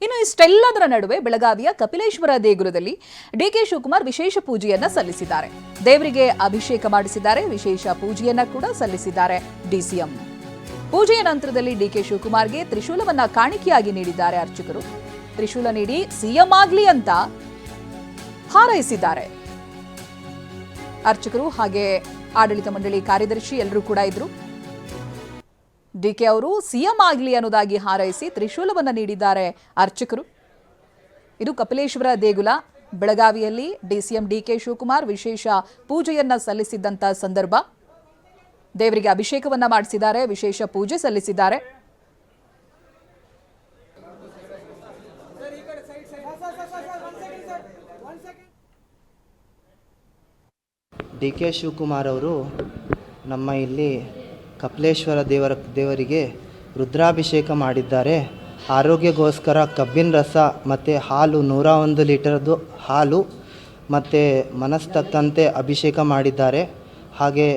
ಇನ್ನು ಇಷ್ಟೆಲ್ಲದರ ನಡುವೆ ಬೆಳಗಾವಿಯ ಕಪಿಲೇಶ್ವರ ದೇಗುಲದಲ್ಲಿ ಡಿಕೆ ಶಿವಕುಮಾರ್ ವಿಶೇಷ ಪೂಜೆಯನ್ನ ಸಲ್ಲಿಸಿದ್ದಾರೆ. ದೇವರಿಗೆ ಅಭಿಷೇಕ ಮಾಡಿಸಿದ್ದಾರೆ. ವಿಶೇಷ ಪೂಜೆಯನ್ನ ಕೂಡ ಸಲ್ಲಿಸಿದ್ದಾರೆ ಡಿಸಿಎಂ. ಪೂಜೆಯ ನಂತರದಲ್ಲಿ ಡಿಕೆ ಶಿವಕುಮಾರ್ಗೆ ತ್ರಿಶೂಲವನ್ನ ಕಾಣಿಕೆಯಾಗಿ ನೀಡಿದ್ದಾರೆ ಅರ್ಚಕರು. ತ್ರಿಶೂಲ ನೀಡಿ ಸಿಎಂ ಆಗ್ಲಿ ಅಂತ ಹಾರೈಸಿದ್ದಾರೆ ಅರ್ಚಕರು. ಹಾಗೆ ಆಡಳಿತ ಮಂಡಳಿ ಕಾರ್ಯದರ್ಶಿ ಎಲ್ಲರೂ ಕೂಡ ಇದ್ರು. ಡಿಕೆ ಅವರು ಸಿಎಂ ಆಗಲಿ ಅನ್ನೋದಾಗಿ ಹಾರೈಸಿ ತ್ರಿಶೂಲವನ್ನು ನೀಡಿದ್ದಾರೆ ಅರ್ಚಕರು. ಇದು ಕಪಿಲೇಶ್ವರ ದೇಗುಲ ಬೆಳಗಾವಿಯಲ್ಲಿ ಡಿಸಿಎಂ ಡಿಕೆ ಶಿವಕುಮಾರ್ ವಿಶೇಷ ಪೂಜೆಯನ್ನ ಸಲ್ಲಿಸಿದ್ದಂತ ಸಂದರ್ಭ. ದೇವರಿಗೆ ಅಭಿಷೇಕವನ್ನ ಮಾಡಿಸಿದ್ದಾರೆ, ವಿಶೇಷ ಪೂಜೆ ಸಲ್ಲಿಸಿದ್ದಾರೆ. ಡಿಕೆ ಶಿವಕುಮಾರ್ ಅವರು ನಮ್ಮ ಇಲ್ಲಿ ಕಪಿಲೇಶ್ವರ ದೇವರಿಗೆ ರುದ್ರಾಭಿಷೇಕ ಮಾಡಿದ್ದಾರೆ. ಆರೋಗ್ಯಕ್ಕೋಸ್ಕರ ಕಬ್ಬಿನ ರಸ ಮತ್ತು ಹಾಲು 101 ಲೀಟರ್ದು ಹಾಲು ಮತ್ತು ಮನಸ್ತಕ್ಕಂತೆ ಅಭಿಷೇಕ ಮಾಡಿದ್ದಾರೆ. ಹಾಗೆ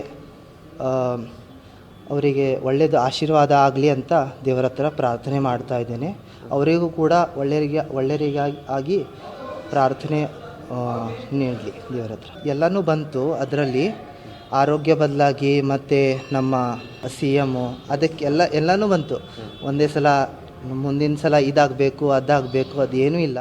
ಅವರಿಗೆ ಒಳ್ಳೆಯದು ಆಶೀರ್ವಾದ ಆಗಲಿ ಅಂತ ದೇವರ ಹತ್ರ ಪ್ರಾರ್ಥನೆ ಮಾಡ್ತಾ ಇದ್ದೇನೆ. ಅವರಿಗೂ ಕೂಡ ಒಳ್ಳೆಯರಿಗಾಗಿ ಪ್ರಾರ್ಥನೆ ನೀಡಲಿ ದೇವರ ಹತ್ರ. ಎಲ್ಲನೂ ಬಂತು ಅದರಲ್ಲಿ. ಆರೋಗ್ಯ ಬದಲಾಗಿ ಮತ್ತು ನಮ್ಮ CM ಅದಕ್ಕೆಲ್ಲನೂ ಬಂತು. ಒಂದೇ ಸಲ ಮುಂದಿನ ಸಲ ಇದಾಗಬೇಕು ಅದಾಗಬೇಕು ಅದೇನೂ ಇಲ್ಲ.